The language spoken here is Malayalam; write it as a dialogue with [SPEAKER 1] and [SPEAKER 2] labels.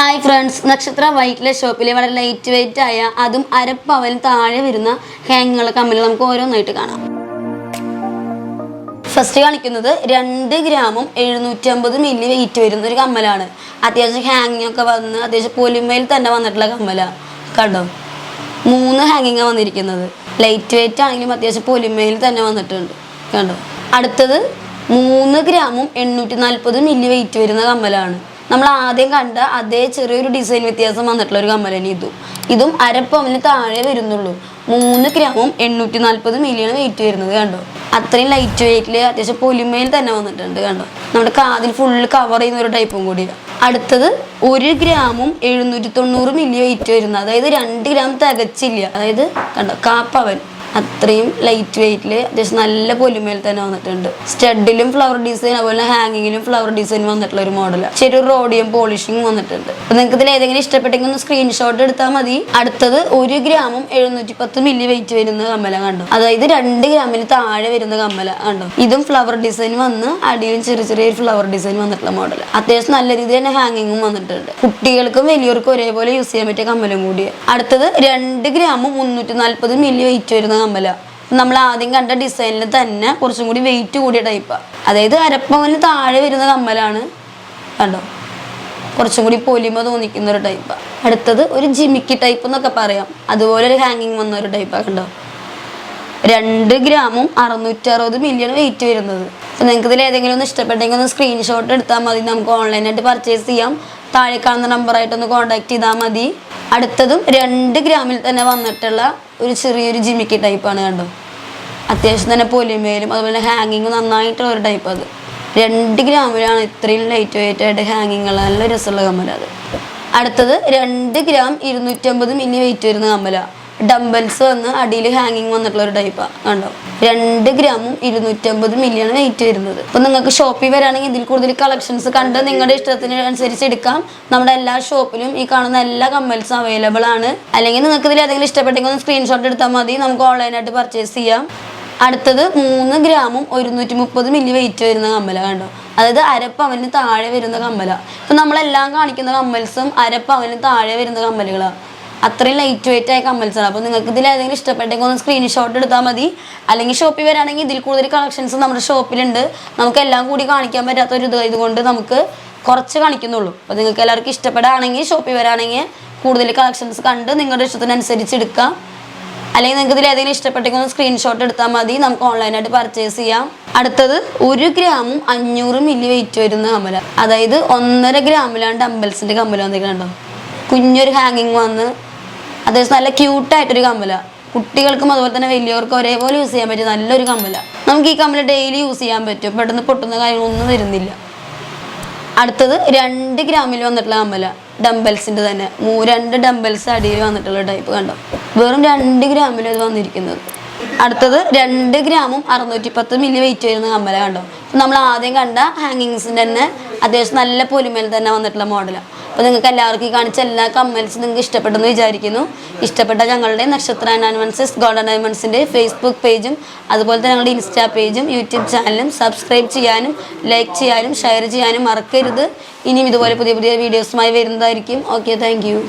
[SPEAKER 1] Hi friends, Nakshathra whiteless shop is very lightweight. Adum arappavan thaazhe virunna hangingala kammil namukku ഓരോന്നായിട്ട് കാണാം. ഫസ്റ്റ് കാണിക്കുന്നത് 2 ഗ്രാമും 750 മില്ലി വെയിറ്റ് വരുന്ന ഒരു കമ്മലാണ്. അത്യാവശ്യം ഹാങ്ങിങ് ഒക്കെ വന്ന് അത്യാവശ്യം പൊലിമയിൽ തന്നെ വന്നിട്ടുള്ള കമ്മല. കണ്ടോ? 3 ഹാങ്ങിങ് വന്നിരിക്കുന്നത്. ലൈറ്റ് വെയിറ്റ് ആണെങ്കിലും അത്യാവശ്യം പൊലിമയിൽ തന്നെ വന്നിട്ടുണ്ട്. കണ്ടോ? അടുത്തത് 3 ഗ്രാമും 840 മില്ലി വെയിറ്റ് വരുന്ന കമ്മലാണ്. നമ്മൾ ആദ്യം കണ്ട അതേ ചെറിയൊരു ഡിസൈൻ വ്യത്യാസം വന്നിട്ടുള്ള ഒരു കമ്മലാണ് ഇതും അരപ്പവന് താഴെ വരുന്നുള്ളൂ. 3 ഗ്രാമും 840 മില്ലിയാണ് വെയിറ്റ് വരുന്നത്. കണ്ടോ? അത്രയും ലൈറ്റ് വെയിറ്റിൽ അത്യാവശ്യം പൊലിമയിൽ തന്നെ വന്നിട്ടുണ്ട്. കണ്ടോ? നമ്മുടെ കാതിൽ ഫുള്ള് കവർ ചെയ്യുന്ന ഒരു ടൈപ്പും കൂടിയാണ്. അടുത്തത് 1 ഗ്രാമും 790 മില്ലി വെയിറ്റ് വരുന്നത്, അതായത് 2 ഗ്രാം തികച്ചില്ല. അതായത് കണ്ടോ, കാപ്പവൻ അത്രയും ലൈറ്റ് വെയിറ്റിൽ അത്യാവശ്യം നല്ല പൊലിമയിൽ തന്നെ വന്നിട്ടുണ്ട്. സ്റ്റഡിലും ഫ്ലവർ ഡിസൈൻ, അതുപോലെ ഹാങ്ങിങ്ങിലും ഫ്ലവർ ഡിസൈൻ വന്നിട്ടുള്ള ഒരു മോഡലാണ്. ചെറിയൊരു റോഡിയം പോളിഷിങ് വന്നിട്ടുണ്ട്. അപ്പൊ നിങ്ങൾക്ക് ഇതിൽ ഏതെങ്കിലും ഇഷ്ടപ്പെട്ടെങ്കിൽ ഒന്ന് സ്ക്രീൻഷോട്ട് എടുത്താൽ മതി. അടുത്തത് 1 ഗ്രാമും 710 മില്ലി വെയിറ്റ് വരുന്ന കമ്മല. കണ്ടോ? അതായത് 2 ഗ്രാമിന് താഴെ വരുന്ന കമ്മല. കണ്ടോ? ഇതും ഫ്ലവർ ഡിസൈൻ വന്ന് അടിയിലും ചെറിയ ചെറിയ ഫ്ലവർ ഡിസൈൻ വന്നിട്ടുള്ള മോഡൽ. അത്യാവശ്യം നല്ല രീതിയിൽ തന്നെ ഹാങ്ങിങ്ങും വന്നിട്ടുണ്ട്. കുട്ടികൾക്കും വലിയവർക്കും ഒരേപോലെ യൂസ് ചെയ്യാൻ പറ്റിയ കമ്മലും കൂടിയാണ്. അടുത്തത് 2 ഗ്രാമും 340 മില്ലി വെയിറ്റ് വരുന്ന കമ്മല. നമ്മൾ ആദ്യം കണ്ട ഡിസൈനിൽ തന്നെ കുറച്ചും കൂടി വെയിറ്റ് കൂടിയ ടൈപ്പാണ്. അതായത് അരപ്പവന് താഴെ വരുന്ന കമ്മലാണ്. കണ്ടോ? കുറച്ചും കൂടി പൊലിമ തോന്നിക്കുന്ന ഒരു ടൈപ്പാണ്. അടുത്തത് ഒരു ജിമിക്കി ടൈപ്പ് എന്നൊക്കെ പറയാം, അതുപോലെ ഒരു ഹാങ്ങിങ് വന്ന ഒരു ടൈപ്പാണ്. കണ്ടോ? 2 ഗ്രാമും 660 മില്ലിയാണ് വെയിറ്റ് വരുന്നത്. അപ്പോൾ നിങ്ങൾക്ക് ഇതിൽ ഏതെങ്കിലും ഒന്ന് ഇഷ്ടപ്പെട്ടെങ്കിൽ ഒന്ന് സ്ക്രീൻഷോട്ട് എടുത്താൽ മതി. നമുക്ക് ഓൺലൈനായിട്ട് പർച്ചേസ് ചെയ്യാം. താഴെ കാണുന്ന നമ്പറായിട്ടൊന്ന് കോൺടാക്ട് ചെയ്താൽ മതി. അടുത്തതും 2 ഗ്രാമിൽ തന്നെ വന്നിട്ടുള്ള ഒരു ചെറിയൊരു ജിമിക്കി ടൈപ്പാണ്. കണ്ടോ? അത്യാവശ്യം തന്നെ പൊലിമയിലും അതുപോലെ ഹാങ്ങിങ് നന്നായിട്ടുള്ള ഒരു ടൈപ്പ്. അത് 2 ഗ്രാമിലാണ് ഇത്രയും ലൈറ്റ് വെയിറ്റ് ആയിട്ട് ഹാങ്ങിങ് ഉള്ള നല്ല രസമുള്ള കമ്മല. അത് അടുത്തത് 2 ഗ്രാം 250 മില്ലി വെയിറ്റ് വരുന്ന കമ്മല. ഡംബൽസ് വന്ന് അടിയിൽ ഹാങ്ങിങ് വന്നിട്ടുള്ള ഒരു ടൈപ്പാണ്. കണ്ടോ? 2 ഗ്രാമും 250 മില്ലിയാണ് വെയിറ്റ് വരുന്നത്. അപ്പോൾ നിങ്ങൾക്ക് ഷോപ്പിൽ വരാണെങ്കിൽ ഇതിൽ കൂടുതൽ കളക്ഷൻസ് കണ്ട് നിങ്ങളുടെ ഇഷ്ടത്തിന് അനുസരിച്ച് എടുക്കാം. നമ്മുടെ എല്ലാ ഷോപ്പിലും ഈ കാണുന്ന എല്ലാ കമ്മൽസും അവൈലബിൾ ആണ്. അല്ലെങ്കിൽ നിങ്ങൾക്ക് ഇതിൽ ഏതെങ്കിലും ഇഷ്ടപ്പെട്ടെങ്കിൽ ഒന്ന് സ്ക്രീൻഷോട്ട് എടുത്താൽ മതി. നമുക്ക് ഓൺലൈനായിട്ട് പർച്ചേസ് ചെയ്യാം. അടുത്തത് 3 ഗ്രാമും 130 മില്ലി വെയിറ്റ് വരുന്ന കമ്മല. കണ്ടോ? അതായത് അരപ്പവന് താഴെ വരുന്ന കമ്മല. ഇപ്പം നമ്മളെല്ലാം കാണിക്കുന്ന കമ്മൽസും അരപ്പവന് താഴെ വരുന്ന കമ്മലുകളാണ്. അത്രയും ലൈറ്റ് വെയിറ്റ് ആയ കമ്മൽസാണ്. അപ്പോൾ നിങ്ങൾക്ക് ഇതിൽ ഏതെങ്കിലും ഇഷ്ടപ്പെട്ടെങ്കിൽ ഒന്ന് സ്ക്രീൻഷോട്ട് എടുത്താൽ മതി. അല്ലെങ്കിൽ ഷോപ്പിൽ വരാണെങ്കിൽ ഇതിൽ കൂടുതൽ കളക്ഷൻസ് നമ്മുടെ ഷോപ്പിലുണ്ട്. നമുക്ക് എല്ലാം കൂടി കാണിക്കാൻ പറ്റാത്തൊരു ഇതുകൊണ്ട് നമുക്ക് കുറച്ച് കാണിക്കുന്നുള്ളൂ. അപ്പോൾ നിങ്ങൾക്ക് എല്ലാവർക്കും ഇഷ്ടപ്പെടുകയാണെങ്കിൽ ഷോപ്പിൽ വരാണെങ്കിൽ കൂടുതൽ കളക്ഷൻസ് കണ്ട് നിങ്ങളുടെ ഇഷ്ടത്തിനനുസരിച്ച് എടുക്കാം. അല്ലെങ്കിൽ നിങ്ങൾക്ക് ഇതിൽ ഏതെങ്കിലും ഇഷ്ടപ്പെട്ടെങ്കിൽ ഒന്ന് സ്ക്രീൻഷോട്ട് എടുത്താൽ മതി. നമുക്ക് ഓൺലൈനായിട്ട് പർച്ചേസ് ചെയ്യാം. അടുത്തത് 1 ഗ്രാമും 500 മില്ലി വെയിറ്റ് വരുന്ന കമ്മല. അതായത് 1.5 ഗ്രാമിലാണ് ഡംബൽസിൻ്റെ കമ്മല വന്നിട്ടുണ്ടോ? കുഞ്ഞൊരു ഹാങ്ങിങ് വന്ന് അത്യാവശ്യം നല്ല ക്യൂട്ടായിട്ടൊരു കമ്മല. കുട്ടികൾക്കും അതുപോലെ തന്നെ വലിയവർക്കും ഒരേപോലെ യൂസ് ചെയ്യാൻ പറ്റിയ നല്ലൊരു കമ്മല. നമുക്ക് ഈ കമ്മല ഡെയിലി യൂസ് ചെയ്യാൻ പറ്റും. പെട്ടെന്ന് പൊട്ടുന്ന കാര്യങ്ങളൊന്നും വരുന്നില്ല. അടുത്തത് 2 ഗ്രാമിൽ വന്നിട്ടുള്ള കമ്മല. ഡംബൽസിൻ്റെ തന്നെ 2 ഡംബൽസ് അടിയിൽ വന്നിട്ടുള്ള ടൈപ്പ്. കണ്ടോ? വെറും 2 ഗ്രാമിൽ അത് വന്നിരിക്കുന്നത്. അടുത്തത് 2 ഗ്രാമും 610 മില്ലി വെയിറ്റ് വരുന്ന കമ്മല. കണ്ടോ? നമ്മൾ ആദ്യം കണ്ട ഹാങ്ങിങ്സിൻ്റെ തന്നെ അത്യാവശ്യം നല്ല പൊലിമയിൽ തന്നെ വന്നിട്ടുള്ള മോഡലാണ്. അപ്പോൾ നിങ്ങൾക്ക് എല്ലാവർക്കും ഈ കാണിച്ച എല്ലാ കമ്മൽസും നിങ്ങൾക്ക് ഇഷ്ടപ്പെട്ടെന്ന് വിചാരിക്കുന്നു. ഇഷ്ടപ്പെട്ട ഞങ്ങളുടെ നക്ഷത്ര ഡയമണ്ട്സ് ഗോൾഡൻ ഡയമണ്ട്സിൻ്റെ ഫേസ്ബുക്ക് പേജും അതുപോലെ തന്നെ ഞങ്ങളുടെ ഇൻസ്റ്റാ പേജും യൂട്യൂബ് ചാനലും സബ്സ്ക്രൈബ് ചെയ്യാനും ലൈക്ക് ചെയ്യാനും ഷെയർ ചെയ്യാനും മറക്കരുത്. ഇനിയും ഇതുപോലെ പുതിയ പുതിയ വീഡിയോസുമായി വരുന്നതായിരിക്കും. Okay, thank you.